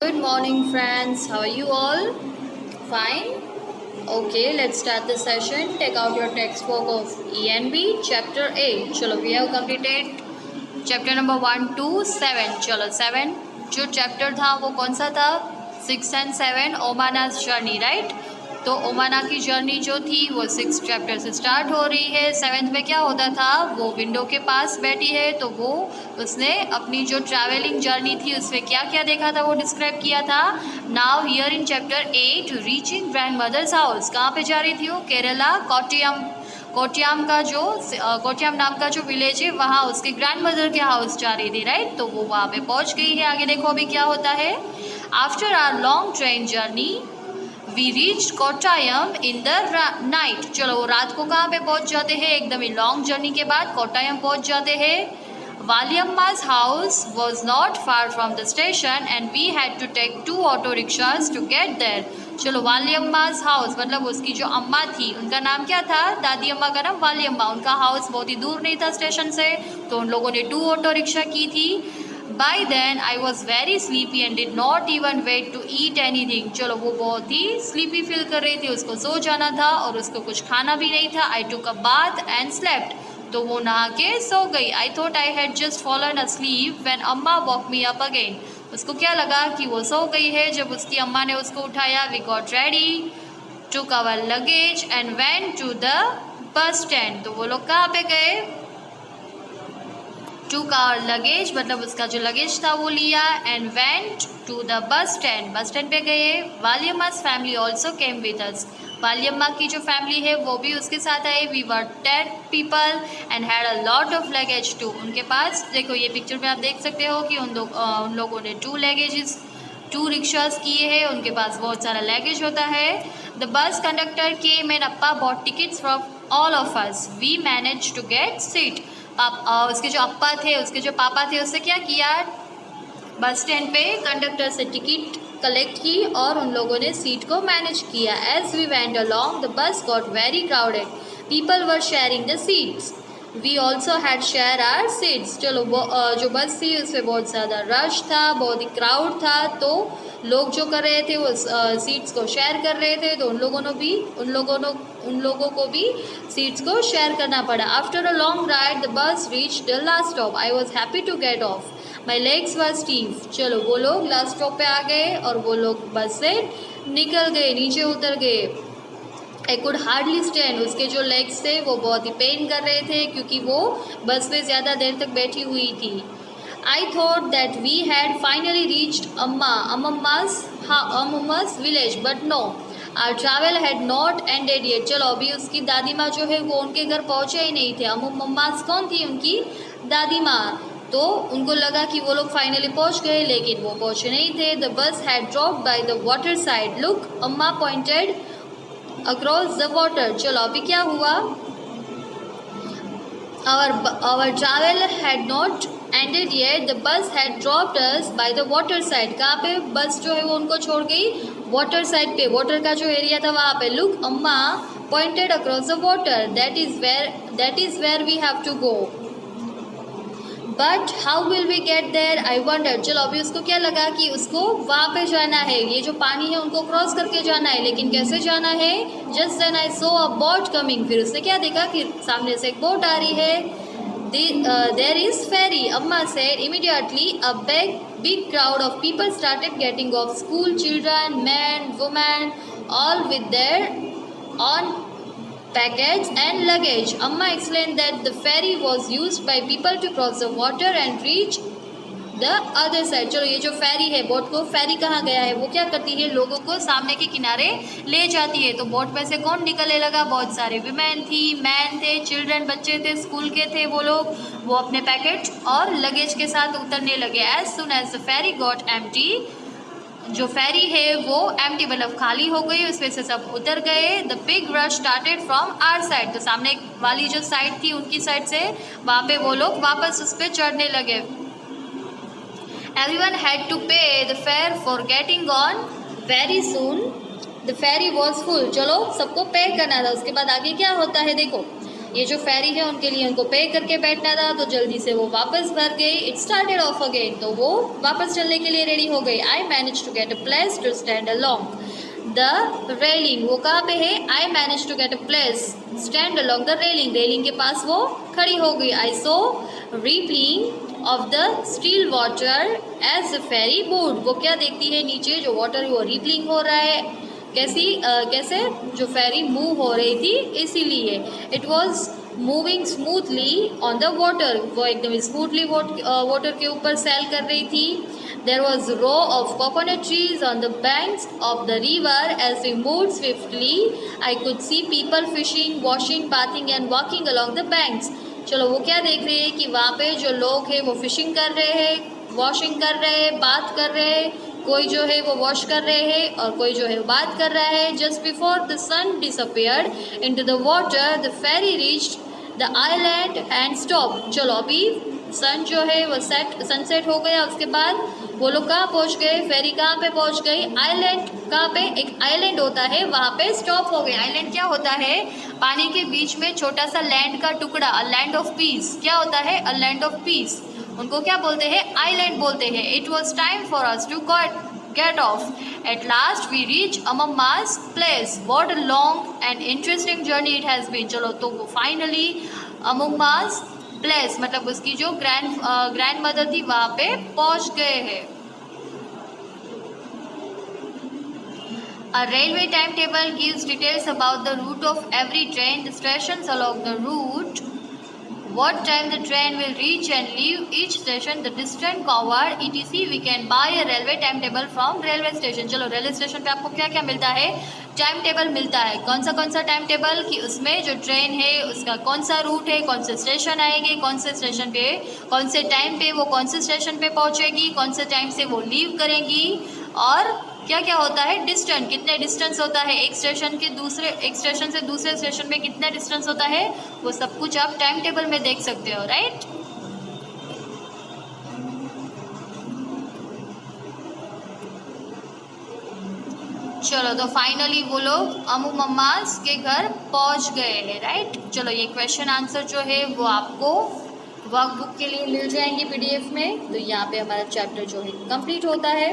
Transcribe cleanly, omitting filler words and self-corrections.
Good morning, friends. How are you all? Fine? Okay, let's start the session. Take out your textbook of ENB, Chapter 8. Chalo, we have completed chapter number 1 to 7. चलो 7 जो chapter था वो कौन सा था? 6 and 7 ओमाना's journey, right? तो ओमाना की journey जो थी वो 6 चैप्टर से स्टार्ट हो रही है। 7th में क्या होता था, वो विंडो के पास बैठी है तो वो उसने अपनी जो ट्रैवलिंग जर्नी थी उसमें क्या क्या देखा था वो डिस्क्राइब किया था। Now here in chapter 8 reaching grandmother's house, कहाँ पे जा रही थी वो? केरला कोट्टयम। कोट्टयम नाम का जो विलेज है वहाँ उसके ग्रैंड मदर के हाउस जा रही थी, राइट? तो वो वहाँ पे पहुँच गई है। आगे देखो अभी क्या होता है। After our long train journey we reach Kottayam in the night. चलो वो रात को कहाँ पे पहुँच जाते हैं? एकदम ही लॉन्ग जर्नी के बाद कोट्टायम पहुँच जाते हैं। Valyamma's house was not far from the station and we had to take 2 auto rickshaws to get there. चलो वालियम्मा's हाउस मतलब उसकी जो अम्मा थी उनका नाम क्या था? दादी अम्मा का नाम वालियम्मा। उनका हाउस बहुत ही दूर नहीं था स्टेशन से, तो उन लोगों ने 2 ऑटो रिक्शा की थी। By then I was very sleepy and did not even wait to eat anything. चलो वो बहुत ही स्लीपी फील कर रही थी, उसको सो जाना था और उसको कुछ खाना भी नहीं था। I took a bath and slept. तो वो नहा के सो गई। I thought I had just fallen asleep when अम्मा वॉक मी अप अगेन। उसको क्या लगा कि वो सो गई है जब उसकी अम्मा ने उसको उठाया। We got ready, took our luggage and went to the bus stand. तो वो लोग कहाँ पे गए? टुक आवर लगेज मतलब उसका जो लगेज था वो लिया, and went to the bus stand, bus stand पे गए। Valiyamma's family also came with us. Valiyamma की जो फैमिली है वो भी उसके साथ आए। We were 10 people and had a lot of luggage too. उनके पास देखो ये पिक्चर में आप देख सकते हो कि उन लोगों ने 2 लगेजेस 2 रिक्शास किए हैं। उनके पास बहुत सारा लगेज होता है। The bus conductor came and appa bought tickets from all of us. We manage to get seat. उसके जो अप्पा थे, उसके जो पापा थे, उससे क्या किया? बस स्टैंड पे कंडक्टर से टिकट कलेक्ट की और उन लोगों ने सीट को मैनेज किया। As we went along the bus got very crowded, people were sharing the seats. We also had share our seats. चलो वो जो बस थी उसमें बहुत ज़्यादा रश था, बहुत ही क्राउड था, तो लोग जो कर रहे थे वो सीट्स को शेयर कर रहे थे। तो उन लोगों को भी सीट्स को शेयर करना पड़ा। After a long ride the bus reach the last stop. I was happy to get off, my legs were stiff. चलो वो लोग लास्ट स्टॉप पे आ गए और वो लोग बस से निकल गए, नीचे उतर गए। आई कुड हार्डली स्टैंड, उसके जो लेग्स थे वो बहुत ही पेन कर रहे थे क्योंकि वो बस में ज़्यादा देर तक बैठी हुई थी। I thought that we had finally reached Amma's village but no, our travel had not ended yet. चलो अभी उसकी दादी माँ जो है वो उनके घर पहुँचे ही नहीं थे। अम्मा's कौन थी? उनकी दादी माँ। तो उनको लगा कि वो लोग फाइनली पहुँच गए, लेकिन वो पहुँचे नहीं थे। The bus had dropped by the water side. Look, amma pointed across the water. चलो अभी क्या हुआ? our travel had not ended yet, the bus had dropped us by the water side। कहाँ पे बस जो है वो उनको छोड़ गई? वाटर साइड पे, वाटर का जो एरिया था वहाँ पे। Look, amma pointed across the water, that is where we have to go, but how will we get there I wonder. चलो अभी उसको क्या लगा कि उसको वहाँ पे जाना है, ये जो पानी है उनको क्रॉस करके जाना है, लेकिन कैसे जाना है? Just then I saw a boat coming. फिर उसने क्या देखा कि सामने से एक बोट आ रही है। देयर इज फेरी, अम्मा said. Immediately a big crowd of people started getting off, school children, men, women, all with their on packets and luggage. Amma explained that the ferry was used by people to cross the water and reach the other side। चलो ये जो ferry है, boat को फेरी कहाँ गया है, वो क्या करती है? लोगों को सामने के किनारे ले जाती है। तो बोट में से कौन निकलने लगा? बहुत सारे विमेन थी, मैन थे, चिल्ड्रन बच्चे थे, स्कूल के थे वो लोग। वो अपने पैकेट और लगेज के साथ उतरने लगे। As soon as the ferry got empty, जो फेरी है वो एम्प्टी मतलब खाली हो गई, उसमें से सब उतर गए। The big rush started from our side, तो सामने वाली जो साइड थी उनकी साइड से वहाँ पे वो लोग वापस उस पर चढ़ने लगे। Everyone had to pay the fare for getting on. Very soon the ferry was full. चलो सबको पे करना था। उसके बाद आगे क्या होता है देखो, ये जो फेरी है उनके लिए उनको पे करके बैठना था, तो जल्दी से वो वापस भर गई। इट स्टार्टेड ऑफ अगेन, तो वो वापस चलने के लिए रेडी हो गई। I manage to get a place to stand along the railing, वो कहाँ पे है? I manage to get a place stand along the railing, railing के पास वो खड़ी हो गई। I saw rippling of the still water as the ferry moved, वो क्या देखती है? नीचे जो वाटर है वो रिपलिंग हो रहा है, कैसे? जो फेरी मूव हो रही थी इसीलिए। It was moving smoothly on the water, वो एकदम स्मूथली वाटर के ऊपर सैल कर रही थी। There was row of coconut trees on the banks of the river as we moved swiftly. I could see people fishing, washing, bathing and walking along the banks. चलो वो क्या देख रहे हैं कि वहाँ पे जो लोग हैं वो फिशिंग कर रहे हैं, वॉशिंग कर रहे हैं, बात कर रहे हैं, कोई जो है वो वॉश कर रहे हैं और कोई जो है वो बात कर रहा है। Just before the sun disappeared into the water the ferry reached the island and stop. चलो अभी सन जो है वो सनसेट हो गया, उसके बाद वो लोग कहाँ पहुँच गए? फेरी कहाँ पे पहुँच गई? आइलैंड। कहाँ पे? एक आइलैंड होता है वहाँ पे स्टॉप हो गए। आइलैंड क्या होता है? पानी के बीच में छोटा सा लैंड का टुकड़ा, अ लैंड ऑफ पीस। क्या होता है? अ लैंड ऑफ पीस, उनको क्या बोलते हैं? आइलैंड बोलते हैं। It was time for us to get off. At last we reach Amamma's place. What a long and interesting journey it has been. चलो तो वो फाइनली अमम्मा's place मतलब उसकी जो ग्रैंड मदर थी वहाँ पे पहुँच गए हैं। A railway timetable gives details about the route of every train, the stations along the route, what time the train will reach and leave each station, the distance covered, etc. We can buy a railway timetable from railway station. चलो railway station पे आपको क्या क्या मिलता है? Time table मिलता है। कौन सा टाइम टेबल? कि उसमें जो ट्रेन है उसका कौन सा रूट है, कौन से स्टेशन आएंगे, कौन से स्टेशन पे कौन से टाइम पे वो कौन से स्टेशन पे पहुँचेगी, कौन से टाइम से वो लीव करेंगी, और क्या क्या होता है? डिस्टेंस, कितने डिस्टेंस होता है एक स्टेशन से दूसरे स्टेशन में कितना डिस्टेंस होता है, वो सब कुछ आप टाइम टेबल में देख सकते हो, राइट। चलो तो फाइनली वो लोग अमू मम्मास के घर पहुंच गए हैं, राइट। चलो ये क्वेश्चन आंसर जो है वो आपको वर्कबुक के लिए मिल जाएंगे PDF में। तो यहाँ पे हमारा चैप्टर जो है कंप्लीट होता है।